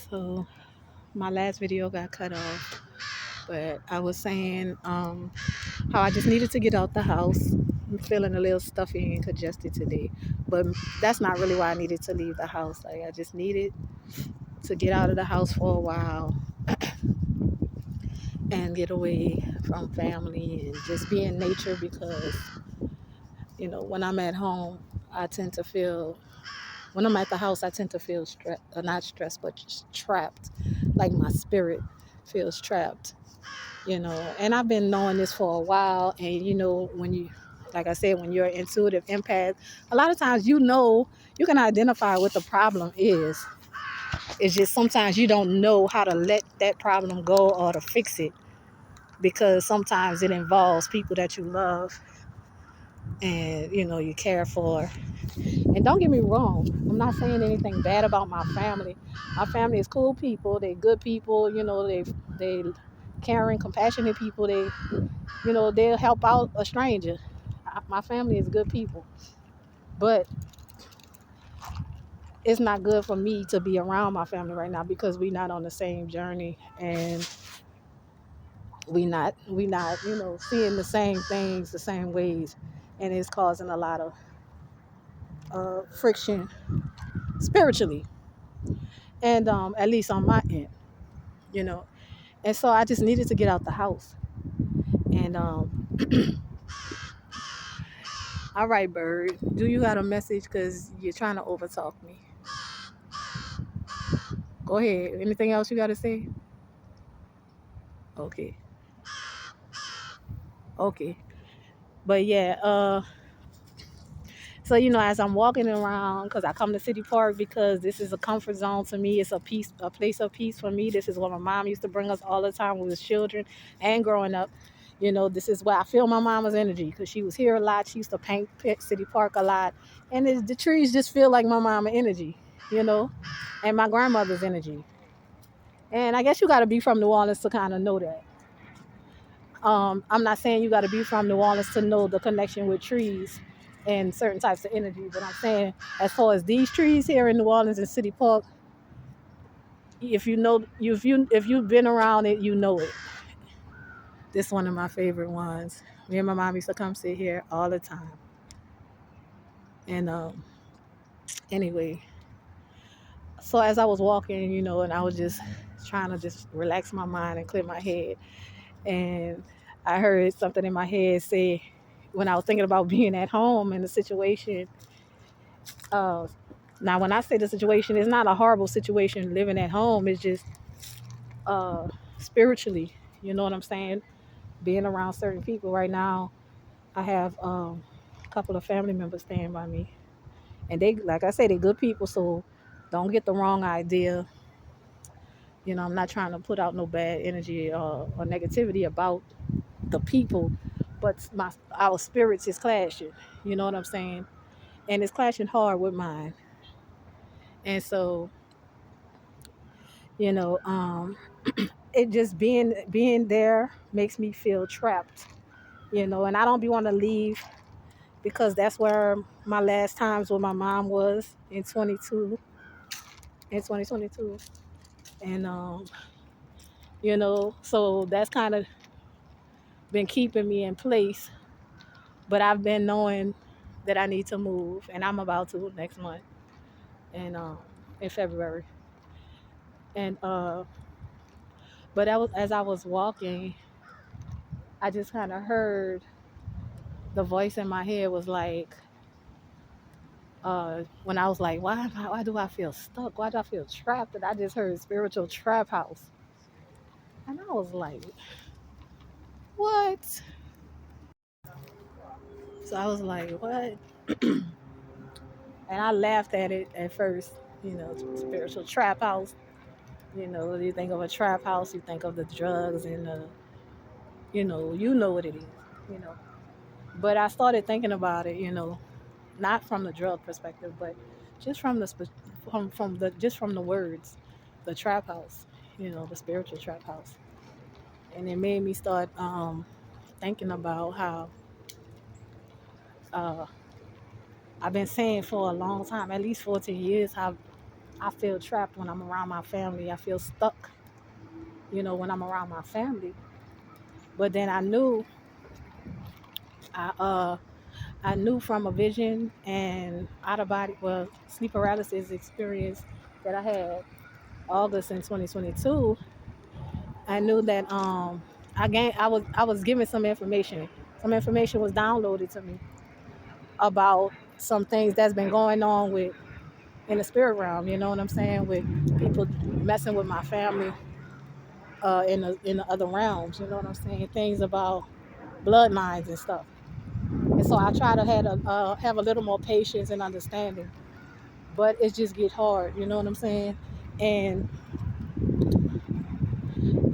So my last video got cut off, but I was saying how I just needed to get out the house. I'm feeling a little stuffy and congested today, but that's not really why I needed to leave the house. Like I just needed to get out of the house for a while and get away from family and just be in nature because when I'm at home, I tend to feel when I'm at the house, I tend to feel stressed, not stressed, but just trapped. Like my spirit feels trapped. And I've been knowing this for a while. And when you, like I said, when you're an intuitive empath, a lot of times you can identify what the problem is. It's just sometimes you don't know how to let that problem go or to fix it because sometimes it involves people that you love and you care for. And don't get me wrong, I'm not saying anything bad about my family. My family is cool people. They good people. They caring, compassionate people. They'll help out a stranger. My family is good people, but it's not good for me to be around my family right now because we're not on the same journey and we not seeing the same things the same ways, and it's causing a lot of friction spiritually and at least on my end, you know. And so I just needed to get out the house. And all right, Bird, do you got a message? Because you're trying to overtalk me. Go ahead. Anything else you got to say? Okay. Okay. But yeah, so as I'm walking around, because I come to City Park because this is a comfort zone to me. It's a place of peace for me. This is where my mom used to bring us all the time when we was children and growing up. This is where I feel my mama's energy because she was here a lot. She used to paint City Park a lot, and the trees just feel like my mama energy, you know, and my grandmother's energy. And I guess you got to be from New Orleans to kind of know that. I'm not saying you got to be from New Orleans to know the connection with trees and certain types of energy, but I'm saying as far as these trees here in New Orleans and City Park, if you've been around it, you know it. This is one of my favorite ones. Me and my mom used to come sit here all the time. And anyway, so as I was walking, and I was just trying to just relax my mind and clear my head, and I heard something in my head say, when I was thinking about being at home in the situation. Uh, Now, when I say the situation, it's not a horrible situation living at home. It's just uh, spiritually, you know what I'm saying? Being around certain people right now. I have a couple of family members staying by me, and they, like I say, they're good people. So don't get the wrong idea. I'm not trying to put out no bad energy or negativity about the people, but our spirits is clashing. You know what I'm saying? And it's clashing hard with mine. And so, you know, um, it just being there makes me feel trapped. And I don't be want to leave because that's where my last times with my mom was in 2022, and so that's kind of been keeping me in place. But I've been knowing that I need to move, and I'm about to next month, and in February. And but as I was walking, I just kind of heard the voice in my head was like, when I was like, why do I feel stuck? Why do I feel trapped? And I just heard spiritual trap house, and I was like, what? So I was like, what? And I laughed at it at first. Spiritual trap house. You think of a trap house, you think of the drugs and you know what it is. You know. But I started thinking about it. Not from the drug perspective, but just from the words, the trap house. The spiritual trap house, and it made me start thinking about how uh, I've been saying for a long time, at least 14 years, how I feel trapped when I'm around my family. I feel stuck, when I'm around my family. But then I uh I knew from a vision and out of body, well, sleep paralysis experience that I had August in 2022. I knew that I was given some information. Some information was downloaded to me about some things that's been going on with in the spirit realm. You know what I'm saying? With people messing with my family in the other realms. You know what I'm saying? Things about bloodlines and stuff. And so I try to have a little more patience and understanding, but it just get hard. You know what I'm saying? And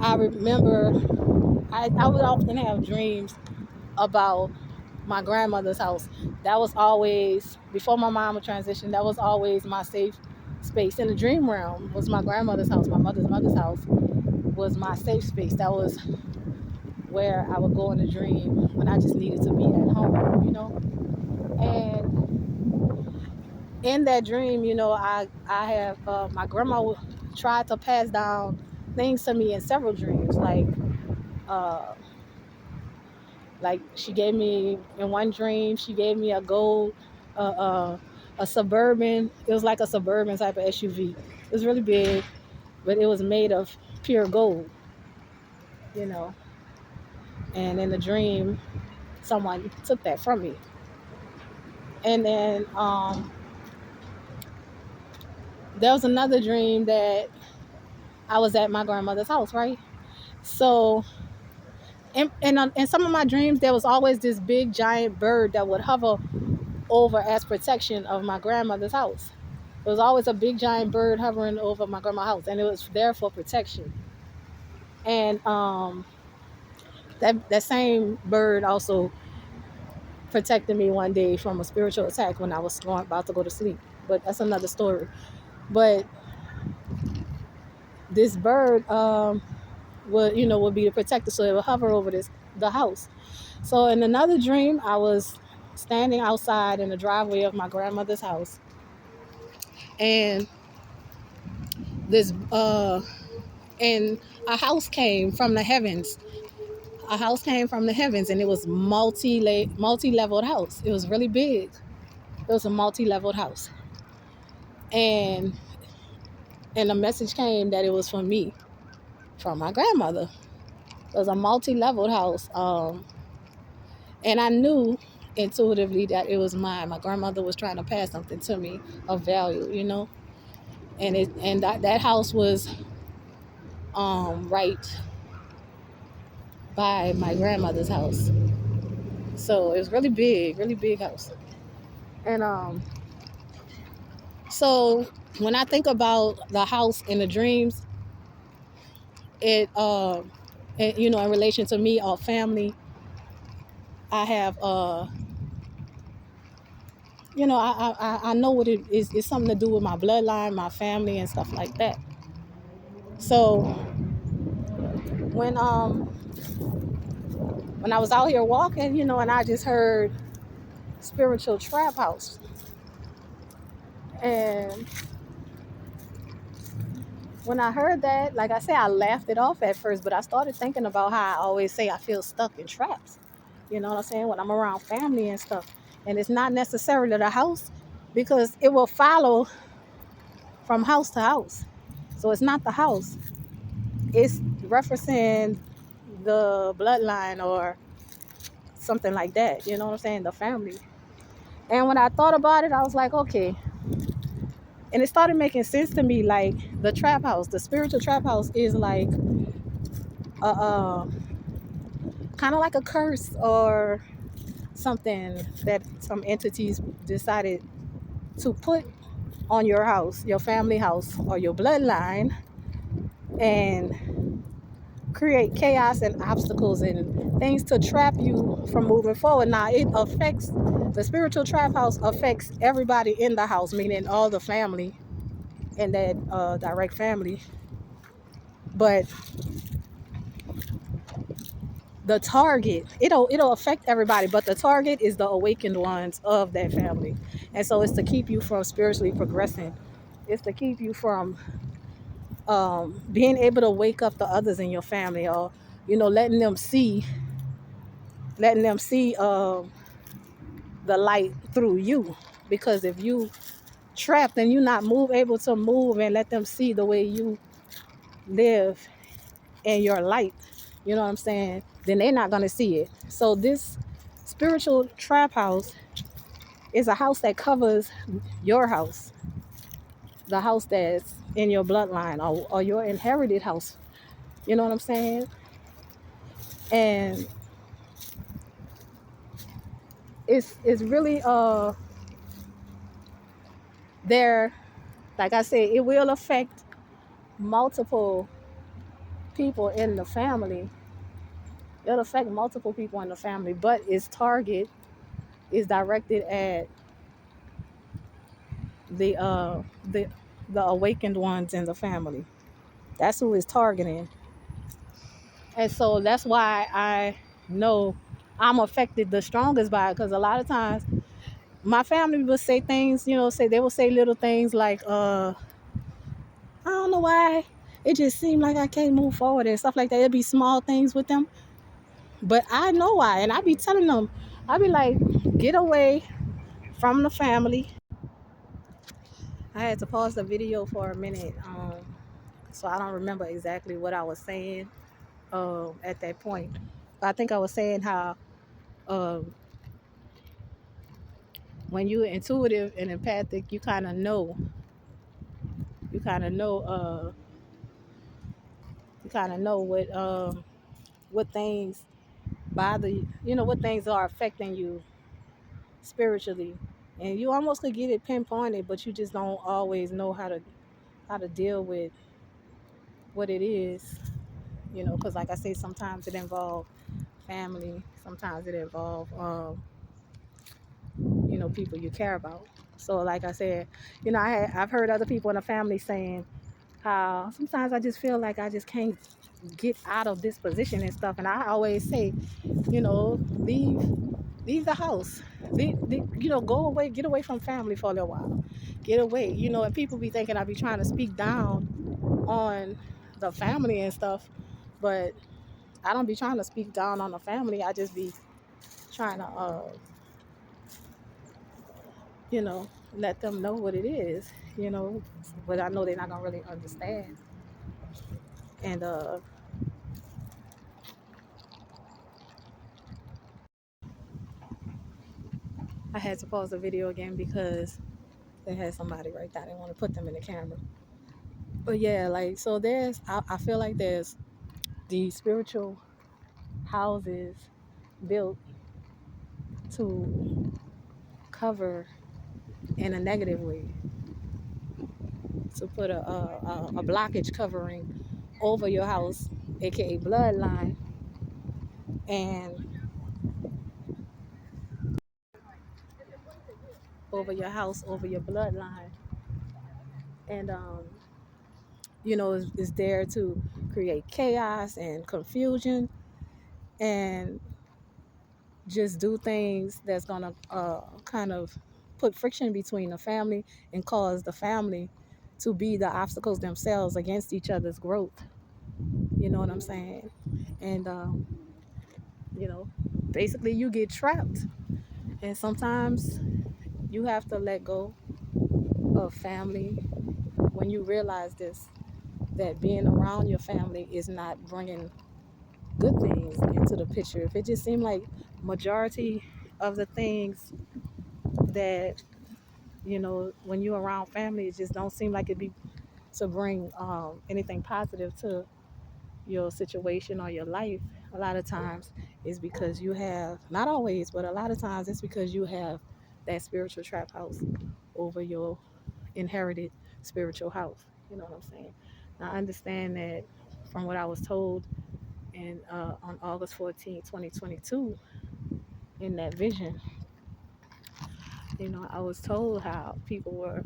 I remember I would often have dreams about my grandmother's house. That was always, before my mama transitioned, that was always my safe space. In the dream realm was my grandmother's house. My mother's house was my safe space. That was where I would go in a dream when I just needed to be at home. And in that dream, I have my grandma tried to pass down things to me in several dreams, uh, like she gave me in one dream, she gave me a gold, uh, uh, a suburban. It was like a suburban type of SUV. It was really big, but it was made of pure gold, you know. And in the dream, someone took that from me. And then there was another dream that I was at my grandmother's house, right? So, in some of my dreams, there was always this big giant bird that would hover over as protection of my grandmother's house. There was always a big giant bird hovering over my grandma's house, and it was there for protection. And that same bird also protected me one day from a spiritual attack when I was about to go to sleep. But that's another story. But this bird would be the protector, so it would hover over the house. So in another dream, I was standing outside in the driveway of my grandmother's house, and this and a house came from the heavens. A house came from the heavens, and it was multi-leveled house. It was really big. It was a multi-leveled house, and a message came that it was from me, from my grandmother. It was a multi-leveled house, and I knew intuitively that it was mine. My grandmother was trying to pass something to me of value. And that house was right by my grandmother's house. So it was really big house. And so when I think about the house in the dreams, in relation to me or family, I have I know what it is. It's something to do with my bloodline, my family, and stuff like that. So when when I was out here walking, and I just heard spiritual trap house. And when I heard that, like I said, I laughed it off at first, but I started thinking about how I always say I feel stuck in traps. You know what I'm saying? When I'm around family and stuff. And it's not necessarily the house, because it will follow from house to house. So it's not the house. It's referencing the bloodline or something like that. You know what I'm saying? The family. And when I thought about it, I was like, okay. And it started making sense to me, like the trap house, the spiritual trap house is like a kind of like a curse or something that some entities decided to put on your house, your family house, or your bloodline, and create chaos and obstacles and things to trap you from moving forward. Now, the spiritual trap house affects everybody in the house, meaning all the family and that direct family. But the target, it'll affect everybody, but the target is the awakened ones of that family. And so it's to keep you from spiritually progressing It's to keep you from being able to wake up the others in your family, or letting them see the light through you. Because if you trapped and you're not able to move and let them see the way you live and your light, you know what I'm saying, then they're not going to see it. So this spiritual trap house is a house that covers your house, the house that's in your bloodline, or your inherited house. You know what I'm saying? And it's really there. Like I said, it will affect multiple people in the family. It'll affect multiple people in the family, but its target is directed at the uh the the awakened ones in the family. That's who it's targeting. And so that's why I know I'm affected the strongest by it, because a lot of times my family will say things, they will say little things like, I don't know why. It just seemed like I can't move forward and stuff like that. It'll be small things with them. But I know why. And I be telling them, I be like, get away from the family. I had to pause the video for a minute. So I don't remember exactly what I was saying at that point. I think I was saying how um, when you're intuitive and empathic, you kind of know, what things bother you, what things are affecting you spiritually, and you almost could get it pinpointed, but you just don't always know how to deal with what it is, because like I say, sometimes it involves family, sometimes it involves people you care about. So like I said, I've heard other people in the family saying how sometimes I just feel like I just can't get out of this position and stuff, and I always say, leave the house. Go away, get away from family for a little while. Get away. And people be thinking I be trying to speak down on the family and stuff, but I don't be trying to speak down on the family. I just be trying to, you know, let them know what it is, you know, but I know they're not gonna really understand. And I had to pause the video again because they had somebody right there. They want to put them in the camera. But yeah, like, so I feel like there's these spiritual houses built to cover in a negative way, to put a blockage covering over your house, aka bloodline, and over your house, over your bloodline, and is there to create chaos and confusion, and just do things that's gonna kind of put friction between the family and cause the family to be the obstacles themselves against each other's growth. You know what I'm saying? And you know, basically you get trapped, and sometimes you have to let go of family when you realize this, that being around your family is not bringing good things into the picture. If it just seemed like majority of the things that when you're around family, it just don't seem like it be to bring anything positive to your situation or your life. A lot of times is because you have, not always, but a lot of times it's because you have that spiritual trap house over your inherited spiritual house. You know what I'm saying? Now, I understand that from what I was told in on August 14, 2022, in that vision, I was told how people were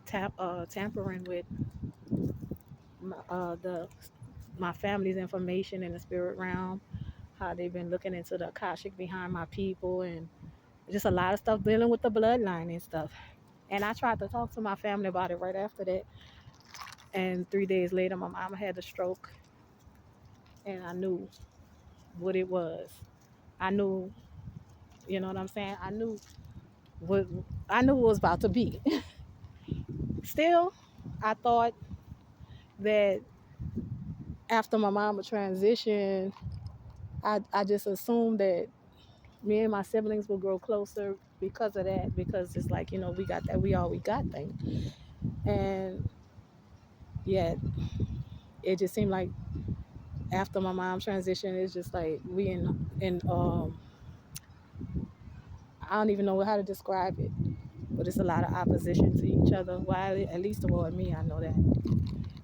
tampering with the my family's information in the spirit realm, how they've been looking into the Akashic behind my people, and just a lot of stuff dealing with the bloodline and stuff. And I tried to talk to my family about it right after that. And 3 days later, my mama had a stroke, and I knew what it was. I knew, you know what I'm saying? What I knew what was about to be. Still, I thought that after my mama transitioned, I just assumed that me and my siblings would grow closer because of that, because it's like, we got that we all we got thing. And yet it just seemed like after my mom transitioned, it's just like we in I don't even know how to describe it, but it's a lot of opposition to each other. Well, at least toward me, I know that.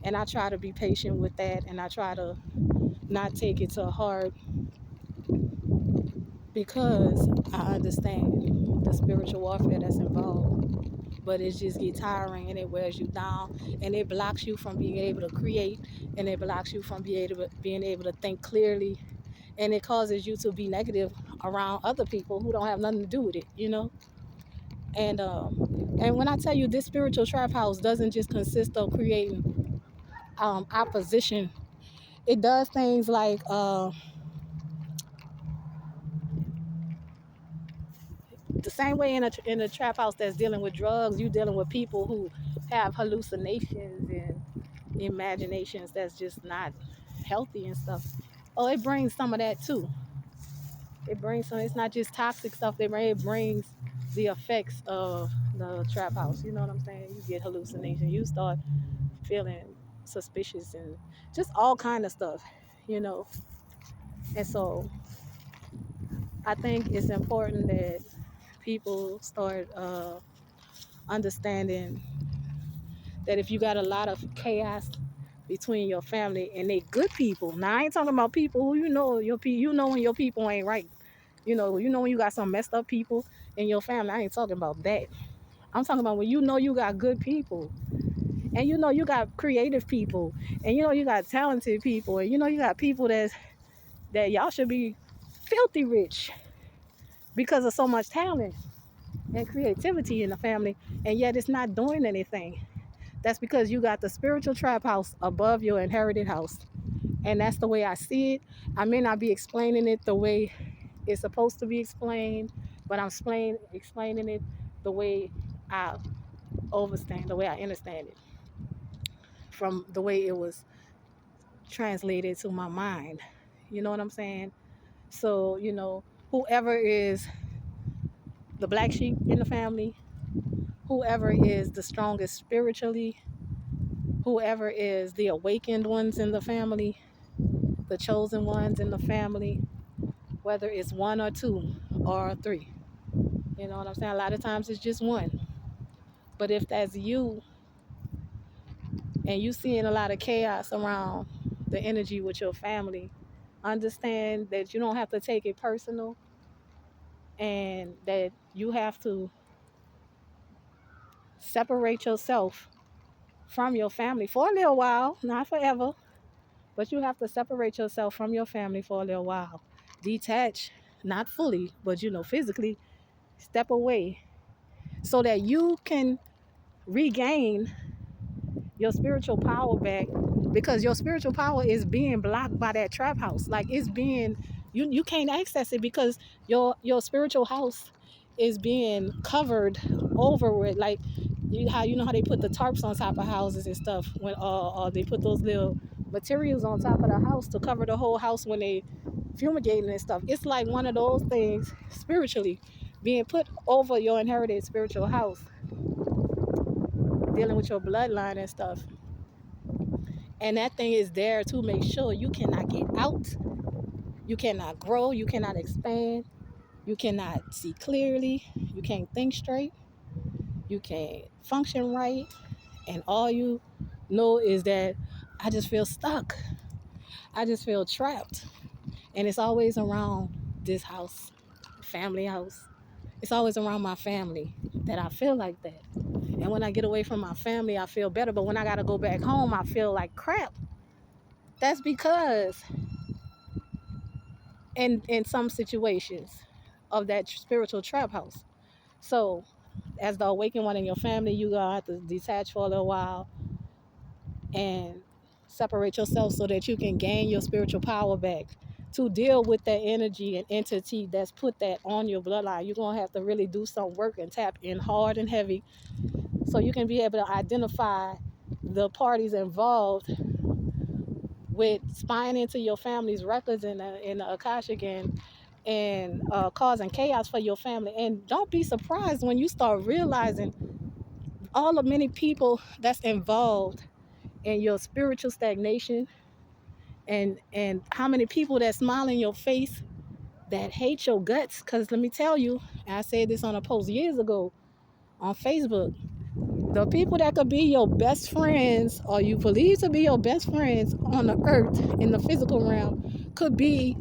And I try to be patient with that, and I try to not take it to heart, because I understand the spiritual warfare that's involved. But it just gets tiring, and it wears you down, and it blocks you from being able to create, and it blocks you from being able to think clearly, and it causes you to be negative around other people who don't have nothing to do with it. And when I tell you, this spiritual trap house doesn't just consist of creating opposition. It does things like the same way in a trap house that's dealing with drugs, you dealing with people who have hallucinations and imaginations that's just not healthy and stuff. Oh, it brings some of that too. It brings some. It's not just toxic stuff. It brings the effects of the trap house. You know what I'm saying? You get hallucinations. You start feeling suspicious and just all kind of stuff. You know. And so I think it's important that people start understanding that if you got a lot of chaos between your family and they good people. Now I ain't talking about people who you know when your people ain't right. You know when you got some messed up people in your family. I ain't talking about that. I'm talking about when you got good people, and you got creative people, and you got talented people, and you got people that y'all should be filthy rich because of so much talent and creativity in the family, and yet it's not doing anything. That's because you got the spiritual trap house above your inherited house. And that's the way I see it. I may not be explaining it the way it's supposed to be explained, but I'm explaining it the way I the way I understand it, from the way it was translated to my mind. You know what I'm saying? So, whoever is the black sheep in the family, whoever is the strongest spiritually, whoever is the awakened ones in the family, the chosen ones in the family, whether it's one or two or three. You know what I'm saying? A lot of times it's just one. But if that's you and you seeing a lot of chaos around the energy with your family, understand that you don't have to take it personal, and that you have to separate yourself from your family for a little while, not forever, but you have to separate yourself from your family for a little while. Detach, not fully, but physically step away so that you can regain your spiritual power back, because your spiritual power is being blocked by that trap house. Like, it's being, you can't access it because your spiritual house is being covered over with, like, how they put the tarps on top of houses and stuff when they put those little materials on top of the house to cover the whole house when they fumigating and stuff. It's like one of those things spiritually being put over your inherited spiritual house, dealing with your bloodline and stuff. And that thing is there to make sure you cannot get out, you cannot grow, you cannot expand, you cannot see clearly, you can't think straight, you can't function right. And all you know is that I just feel stuck. I just feel trapped. And it's always around this house, family house. It's always around my family that I feel like that. And when I get away from my family, I feel better. But when I got to go back home, I feel like crap. That's because in some situations of that spiritual trap house. So as the awakened one in your family, you're gonna have to detach for a little while and separate yourself so that you can gain your spiritual power back to deal with that energy and entity that's put that on your bloodline. You're gonna have to really do some work and tap in hard and heavy so you can be able to identify the parties involved with spying into your family's records in the Akashic and causing chaos for your family. And don't be surprised when you start realizing all the many people that's involved in your spiritual stagnation and how many people that smile in your face that hate your guts. Because let me tell you, I said this on a post years ago on Facebook, the people that could be your best friends or you believe to be your best friends on the earth in the physical realm could be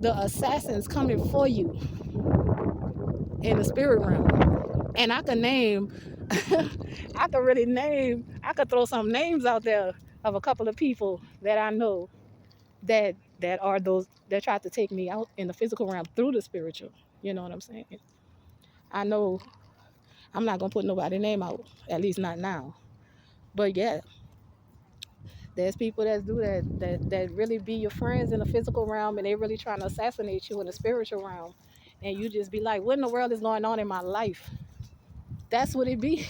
the assassins coming for you in the spirit realm. And I could name, I could really name, I could throw some names out there of a couple of people that I know that are those that tried to take me out in the physical realm through the spiritual. You know what I'm saying? I know I'm not gonna put nobody's name out, at least not now. But yeah, there's people that do that really be your friends in the physical realm and they really trying to assassinate you in the spiritual realm. And you just be like, what in the world is going on in my life? That's what it be.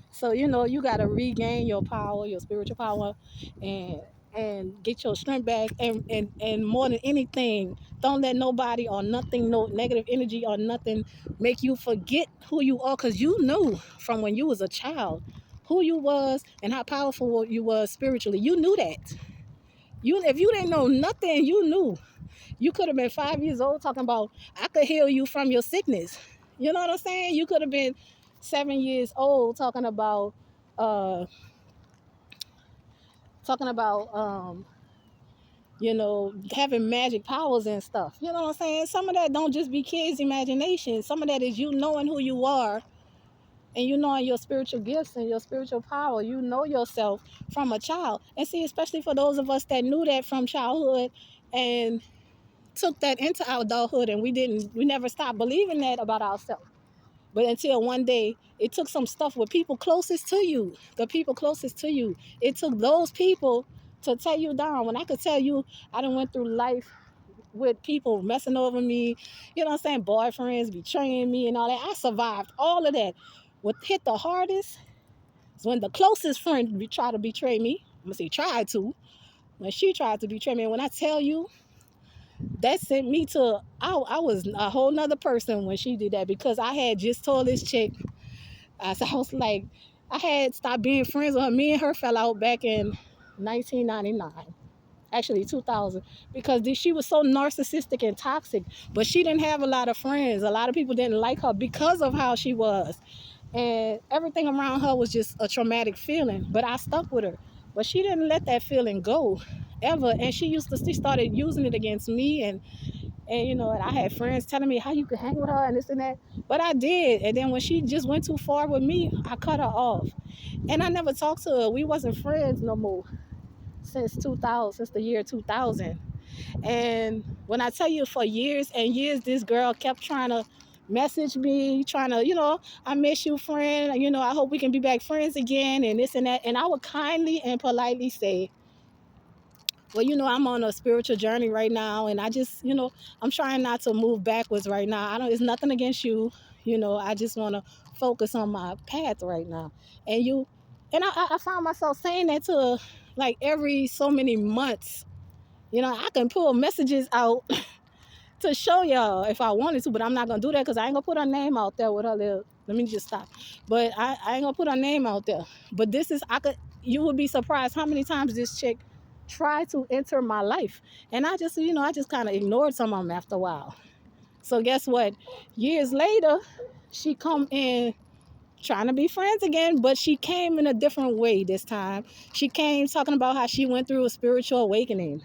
So you gotta regain your power, your spiritual power, and get your strength back. And more than anything, don't let nobody or nothing, no negative energy or nothing, make you forget who you are. Cause you knew from when you was a child who you was and how powerful you was spiritually. You knew that. If you didn't know nothing, you knew. You could have been 5 years old talking about I could heal you from your sickness. You know what I'm saying? You could have been 7 years old uh talking about having magic powers and stuff. You know what I'm saying? Some of that don't just be kids' imagination. Some of that is you knowing who you are and you knowing your spiritual gifts and your spiritual power. You know yourself from a child. And see, especially for those of us that knew that from childhood and took that into our adulthood, and we never stopped believing that about ourselves. But until one day it took some stuff with people closest to you, the people closest to you, it took those people to tear you down. When I could tell you, I done went through life with people messing over me, you know what I'm saying, boyfriends betraying me and all that. I survived all of that. What hit the hardest is when the closest friend tried to betray me. I'm gonna say tried to, when she tried to betray me. And when I tell you, that sent me to I was a whole nother person when she did that, because I had just told this chick, I was like, I had stopped being friends with her. Me and her fell out back in 1999, actually 2000, because she was so narcissistic and toxic. But she didn't have a lot of friends. A lot of people didn't like her because of how she was, and everything around her was just a traumatic feeling. But I stuck with her. But she didn't let that feeling go ever, and she started using it against me. And and I had friends telling me how you could hang with her and this and that. But I did. And then when she just went too far with me, I cut her off. And I never talked to her. We wasn't friends no more since 2000, since the year 2000. And when I tell you, for years and years, this girl kept trying to message me, trying to, I miss you, friend. I hope we can be back friends again and this and that. And I would kindly and politely say, well, I'm on a spiritual journey right now, and I just, I'm trying not to move backwards right now. It's nothing against you. I just want to focus on my path right now. And I found myself saying that to her, like, every so many months. I can pull messages out to show y'all if I wanted to, but I'm not going to do that because I ain't going to put her name out there with her little, let me just stop. But I ain't going to put her name out there. But you would be surprised how many times this chick tried to enter my life. And I just kind of ignored some of them after a while. So guess what? Years later, she come in trying to be friends again, but she came in a different way this time. She came talking about how she went through a spiritual awakening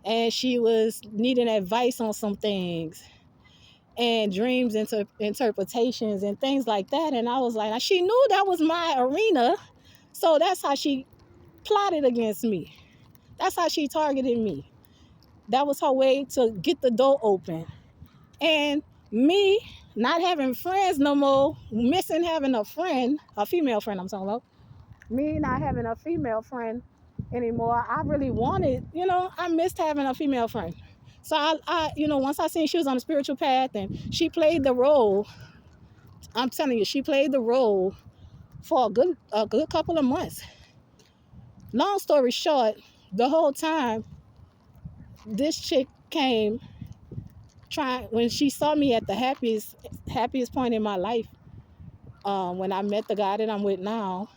and she was needing advice on some things and dreams interpretations and things like that. And I was like, she knew that was my arena. So that's how she plotted against me. That's how she targeted me. That was her way to get the door open. And me not having friends no more, missing having a friend, a female friend I'm talking about, me not having a female friend anymore, I really wanted, I missed having a female friend. So once I seen she was on a spiritual path and she played the role, I'm telling you, she played the role for a good couple of months. Long story short, the whole time this chick came trying when she saw me at the happiest point in my life, when I met the guy that I'm with now,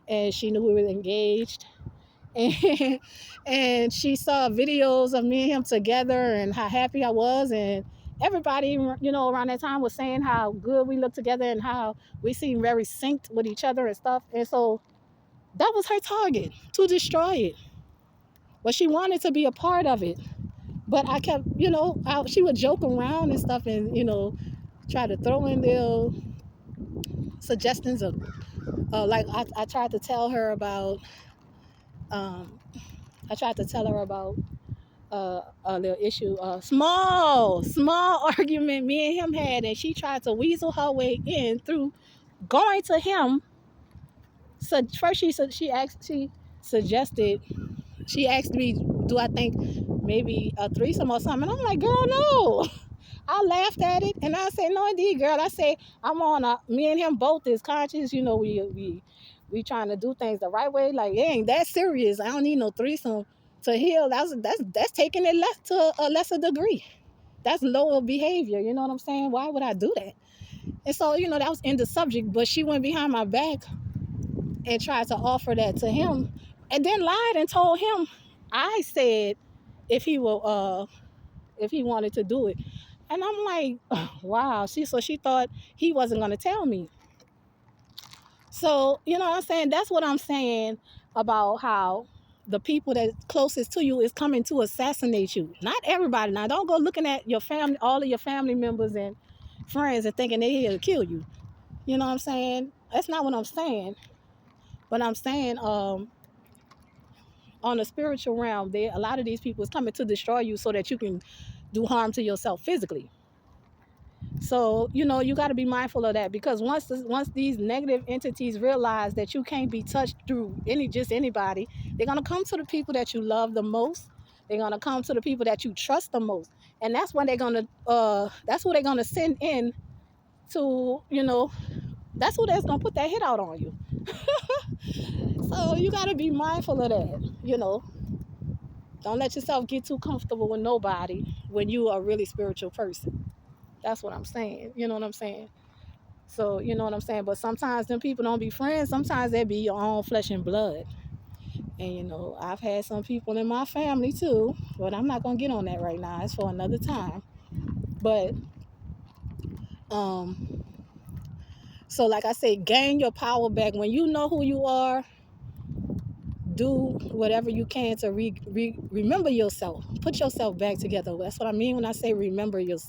and she knew we were engaged, and and she saw videos of me and him together and how happy I was, and everybody around that time was saying how good we looked together and how we seemed very synced with each other and stuff. And so that was her target, to destroy it. But she wanted to be a part of it. But I kept, she would joke around and stuff, and try to throw in little suggestions of, like I tried to tell her about, um, I tried to tell her about a little issue, small argument me and him had, and she tried to weasel her way in through going to him. So first she suggested, she asked me, do I think maybe a threesome or something? And I'm like, girl, no. I laughed at it and I said, no, indeed, girl. I say, me and him both is conscious. We trying to do things the right way. Like, it ain't that serious. I don't need no threesome to heal. That's taking it less to a lesser degree. That's lower behavior. You know what I'm saying? Why would I do that? And so, that was in the subject, but she went behind my back and tried to offer that to him, and then lied and told him I said if he wanted to do it. And I'm like, wow. She thought he wasn't going to tell me. So, you know what I'm saying? That's what I'm saying about how the people that closest to you is coming to assassinate you. Not everybody. Now, don't go looking at your family, all of your family members and friends, and thinking they're here to kill you. You know what I'm saying? That's not what I'm saying. But I'm saying, on the spiritual realm, a lot of these people is coming to destroy you so that you can do harm to yourself physically. So, you got to be mindful of that, because once these negative entities realize that you can't be touched through anybody, they're going to come to the people that you love the most. They're going to come to the people that you trust the most. And that's when that's who they're going to send in to, that's who that's going to put that hit out on you. So you got to be mindful of that. Don't let yourself get too comfortable with nobody when you are a really spiritual person. That's what I'm saying. You know what I'm saying? So, you know what I'm saying? But sometimes them people don't be friends. Sometimes they be your own flesh and blood. And, I've had some people in my family too, but I'm not going to get on that right now. It's for another time. But, so like I said, gain your power back. When you know who you are, do whatever you can to remember yourself. Put yourself back together. That's what I mean when I say remember yourself.